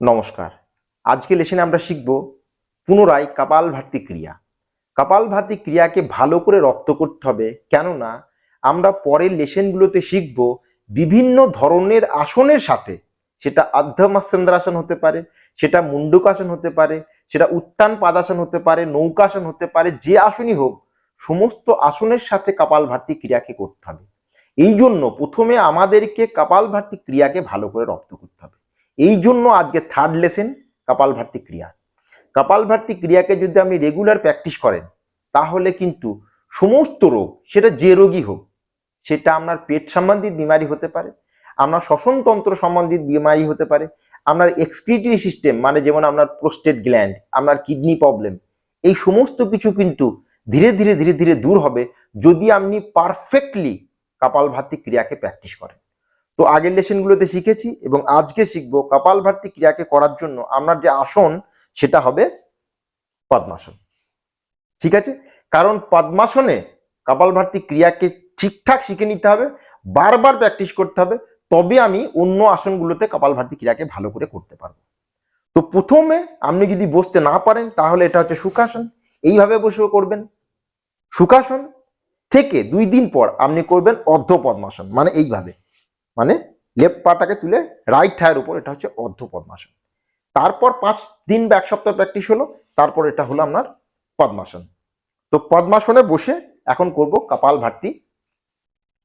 নমস্কার। আজকে লেসনে আমরা শিখব পুনরায় কপালভাতি ক্রিয়া। কপালভাতি ক্রিয়াকে ভালো করে রপ্ত করতে হবে, কেননা আমরা পরের লেসনগুলোতে শিখব বিভিন্ন ধরনের আসনের সাথে, সেটা অর্ধমৎস্যেন্দ্রাসন হতে পারে, সেটা মুন্ডুকাসন হতে পারে, সেটা উত্তান পাদাসন হতে পারে, নৌকাসন হতে পারে, যে আসনই হোক সমস্ত আসনের সাথে কপালভাতি ক্রিয়াকে করতে হবে। এই জন্য প্রথমে আমাদেরকে কপালভাতি ক্রিয়াকে ভালো করে রপ্ত করতে হবে। এই জন্য আজকে থার্ড লেসন কপালভাতি ক্রিয়া। কপালভাতি ক্রিয়াকে যদি আপনি রেগুলার প্র্যাকটিস করেন তাহলে কিন্তু সমস্ত রোগ, সেটা যে রোগই হোক, সেটা আপনার পেট সম্বন্ধিত বিমারি হতে পারে, আপনার শ্বসনতন্ত্র সম্বন্ধিত বিমারি হতে পারে, আপনার এক্সক্রিটরি সিস্টেম মানে যেমন আপনার প্রোস্টেট গ্ল্যান্ড, আপনার কিডনি প্রবলেম, এই সমস্ত কিছু কিন্তু ধীরে ধীরে ধীরে ধীরে দূর হবে যদি আপনি পারফেক্টলি কপালভাতি ক্রিয়াকে প্র্যাকটিস করেন। তো আগের লেসনগুলোতে শিখেছি এবং আজকে শিখবো কপালভাতি ক্রিয়াকে করার জন্য আপনার যে আসন সেটা হবে পদ্মাসন। ঠিক আছে, কারণ পদ্মাসনে কপালভাতি ক্রিয়াকে ঠিকঠাক শিখে নিতে হবে, বারবার প্র্যাকটিস করতে হবে, তবে আমি অন্য আসনগুলোতে কপালভাতি ক্রিয়াকে ভালো করে করতে পারবো। তো প্রথমে আপনি যদি বসতে না পারেন তাহলে এটা হচ্ছে সুখাসন, এইভাবে বসেও করবেন। সুখাসন থেকে 2 দিন পর আপনি করবেন অর্ধ পদ্মাসন, মানে এইভাবে, মানে লেফট পাটাকে তুলে রাইট থায়ের উপর, এটা হচ্ছে অর্ধ পদ্মাসন। তারপর 5 দিন বা 1 সপ্তাহ প্র্যাকটিস হলো, তারপর এটা হলো আপনার পদ্মাসন। তো পদ্মাসনে বসে এখন করব কপালভাতি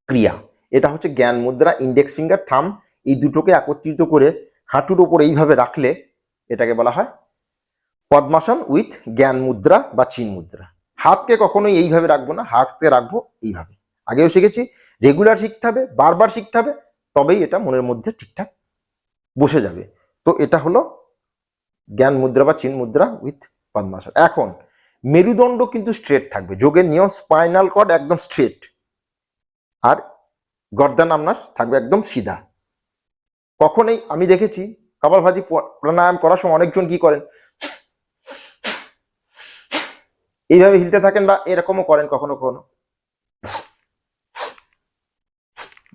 ক্রিয়া। এটা হচ্ছে জ্ঞান মুদ্রা, ইন্ডেক্স ফিঙ্গার, থাম, এই দুটোকে একত্রিত করে হাঁটুর উপর এইভাবে রাখলে এটাকে বলা হয় পদ্মাসন উইথ জ্ঞান মুদ্রা বা চিন মুদ্রা। হাতকে কখনোই এইভাবে রাখবো না, হাতকে রাখবো এইভাবে। আগেও শিখেছি, রেগুলার শিখতে হবে, বারবার শিখতে হবে, তবেই এটা মনের মধ্যে ঠিকঠাক বসে যাবে। তো এটা হলো জ্ঞান মুদ্রা বা চিন মুদ্রা উইথ পদ্মাসন। এখন মেরুদণ্ড কিন্তু স্ট্রেট থাকবে, যোগের নিয়ম, স্পাইনাল কর্ড একদম স্ট্রেট, আর গর্দান আপনার থাকবে একদম সিধা। কখনোই আমি দেখেছি কপালভাতি প্রাণায়াম করার সময় অনেকজন কি করেন, এইভাবে হিলতে থাকেন বা এরকমও করেন কখনো কখনো,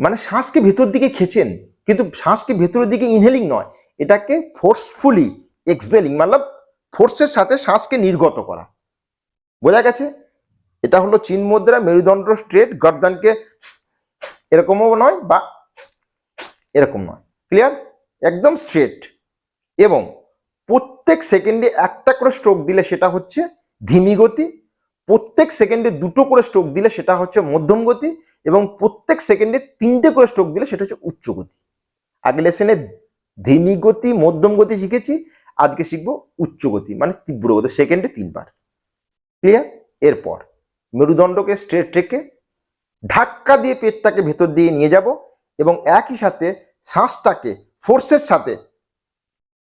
মানে শ্বাসকে ভেতর দিকে খেচেন, কিন্তু শ্বাসকে ভেতরের দিকে ইনহেলিং নয়, এটাকে ফোর্সফুলি এক্সেলিং, মানে ফোর্সের সাথে শ্বাসকে নির্গত করা। বোঝা গেছে? এটা হলো চিন মুদ্রা, মেরুদণ্ড স্ট্রেট, গর্দানকে এরকমও নয় বা এরকম নয়, ক্লিয়ার, একদম স্ট্রেট। এবং প্রত্যেক সেকেন্ডে একটা করে স্ট্রোক দিলে সেটা হচ্ছে ধীমি গতি, প্রত্যেক সেকেন্ডে 2টো করে স্ট্রোক দিলে সেটা হচ্ছে মধ্যম গতি, এবং প্রত্যেক সেকেন্ডে 3টে করে স্ট্রোক দিলে সেটা হচ্ছে উচ্চ গতি। আগের লেসনে ধীমি গতি, মধ্যম গতি শিখেছি, আজকে শিখবো উচ্চ গতি মানে তীব্র গতি, সেকেন্ডে 3 বার, ক্লিয়ার। এরপর মেরুদণ্ডকে স্ট্রেট রেখে ধাক্কা দিয়ে পেটটাকে ভেতর দিয়ে নিয়ে যাব এবং একই সাথে শ্বাসটাকে ফোর্সের সাথে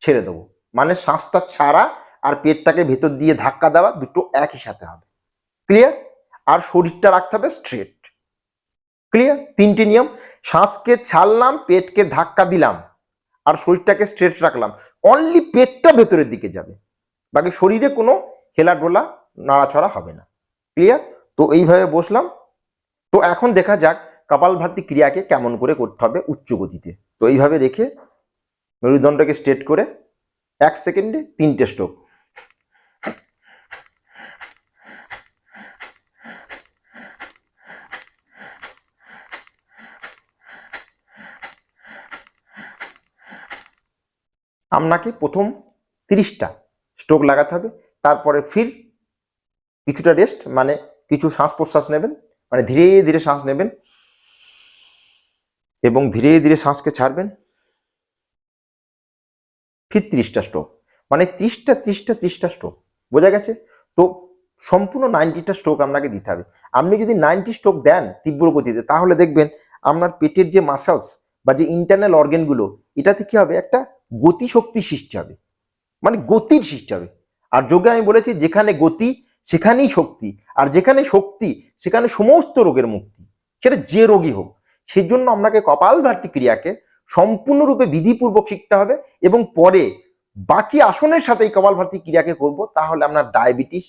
ছেড়ে দেবো, মানে শ্বাসটা ছাড়া আর পেটটাকে ভেতর দিয়ে ধাক্কা দেওয়া, দুটো একই সাথে হবে, ক্লিয়ার। আর শরীরটা রাখতে হবে স্ট্রেট, ক্লিয়ার। 3টে নিয়ম, শ্বাসকে ছাড়লাম, পেটকে ধাক্কা দিলাম, আর শরীরটাকে স্ট্রেট রাখলাম। অনলি পেটটা ভেতরের দিকে যাবে, বাকি শরীরে কোনো হেলাডোলা নাড়াছড়া হবে না, ক্লিয়ার। তো এইভাবে বসলাম। তো এখন দেখা যাক কপালভাতি ক্রিয়াকে কেমন করে করতে হবে উচ্চ গতিতে। তো এইভাবে রেখে মেরুদণ্ডকে স্ট্রেট করে 1 সেকেন্ডে 3টে স্ট্রোক। আপনাকে প্রথম 30টা স্ট্রোক লাগাতে হবে, তারপরে ফির কিছুটা রেস্ট, মানে কিছু শ্বাস প্রশ্বাস নেবেন, মানে ধীরে ধীরে শ্বাস নেবেন এবং ধীরে ধীরে শ্বাসকে ছাড়বেন, ফির 30টা স্ট্রোক, মানে 30টা স্ট্রোক। বোঝা গেছে? তো সম্পূর্ণ 90টা স্ট্রোক আপনাকে দিতে হবে। আপনি যদি 90 স্ট্রোক দেন তীব্র গতিতে, তাহলে দেখবেন আপনার পেটের যে মাসেলস বা যে ইন্টারনাল অর্গানগুলো, এটাতে কি হবে, একটা গতি শক্তি সৃষ্টি হবে, মানে গতির সৃষ্টি হবে। আর যোগে আমি বলেছি যেখানে গতি সেখানেই শক্তি, আর যেখানে শক্তি সেখানে সমস্ত রোগের মুক্তি, সেটা যে রোগই হোক। সেজন্য আপনাকে কপালভাতি ক্রিয়াকে সম্পূর্ণরূপে বিধিপূর্বক শিখতে হবে, এবং পরে বাকি আসনের সাথে এই কপালভাতি ক্রিয়াকে করব, তাহলে আপনার ডায়াবেটিস,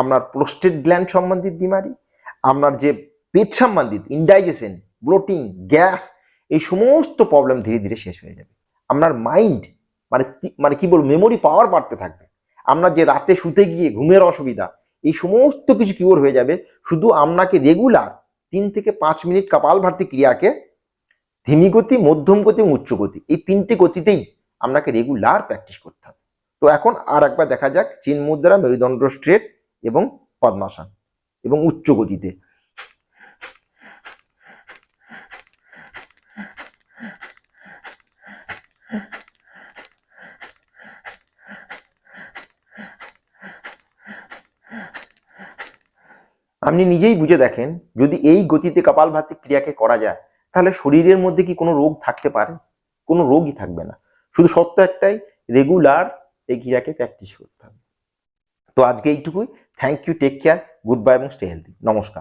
আপনার প্রোস্টেট গ্ল্যান্ড সম্বন্ধিত বিমারি, আপনার যে পেট সম্বন্ধিত ইনডাইজেশন, ব্লোটিং, গ্যাস, এই সমস্ত প্রবলেম ধীরে ধীরে শেষ হয়ে যাবে। আপনার মাইন্ড মানে কি বলবো, মেমোরি পাওয়ার বাড়তে থাকবে। আমরা যে রাতে শুতে গিয়ে ঘুমের অসুবিধা, এই সমস্ত কিছু কিওর হয়ে যাবে শুধু আপনাকে রেগুলার 3 থেকে 5 মিনিট কপালভাতি ক্রিয়াকে ধীমি গতি, মধ্যম গতি এবং উচ্চ গতি, এই 3টে গতিতেই আপনাকে রেগুলার প্র্যাকটিস করতে হবে। তো এখন আর একবার দেখা যাক চিন মুদ্রা, মেরুদণ্ড স্ট্রেট এবং পদ্মাসন এবং উচ্চ গতিতে। আপনি নিজেই বুঝে দেখেন, যদি এই গতিতে কপালভাতি ক্রিয়াকে করা যায় তাহলে শরীরের মধ্যে কি কোনো রোগ থাকতে পারে? কোনো রোগই থাকবে না। শুধু সত্য একটাই, রেগুলার এই ক্রিয়াকে প্র্যাকটিস করতে হবে। তো আজকে এইটুকুই। Thank you, take care, good bye এবং স্টে হেলদি। নমস্কার।